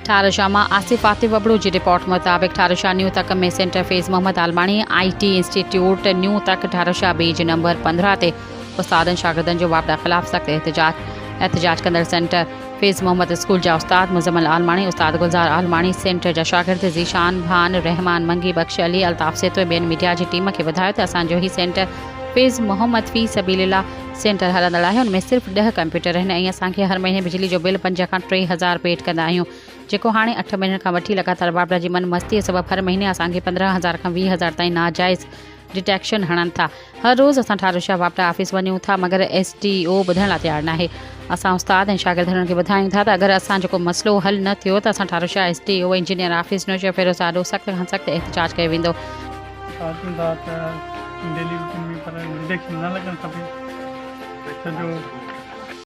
ठारोशा मां आसिफ आतिफ वबड़ू की रिपोर्ट मुताबिक ठारोशा न्यू तक में centre Faiz Muhammad Almani IT institute न्यू तक ठारोशा बीज नंबर 15 ते उस्तादन शागिर्दन जो वापडा खिलाफ सख्त एहतजाज कंदड़ सेंटर फेज़ मोहम्मद स्कूल जा उस्ताद मुजम्मल आलमाणी उस्ताद गुलजार आलमाणी सेंटर जा शागिर्द ज़ीशान भान रहमान मंगी बख्श अली अल्ताफ़ सेतो ॿियनि मीडिया जी टीम खे ॿुधायो त असांजो ही सेंटर फेज़ मोहम्मद फ़ी सबीलिल्लाह सेंटर हलंदड़ आहे। हुन में सिर्फ़ु 10 कंप्यूटर आहिनि ऐं असांखे हर महीने बिजली जो बिल 5 खां 3 हज़ार पेड कंदा आहियूं, जेको हाणे 8 महीननि खां वठी लगातार वापडा जी मन मस्तीअ सबबु हर महीने असांखे 15,000 खां 20,000 ताईं नाजाइज़ डिटेक्शन हणनि था। हर रोज़ असां ठारोशा वापडा ऑफिस वञूं था मगर SDO ॿुधण लाइ तयारु न आहे। असां उस्ताद ऐं शागिर्दनि खे ॿुधायूं था त अगरि असां जेको मसइलो हल न थियो त असां Tharushah SDO engineer office Naushahro Feroze आॾो सख़्त खां सख़्त एहतजाज कयो वेंदो। डेली रूटीन में पर डिटेक्शन न लॻणु खपे, सॼो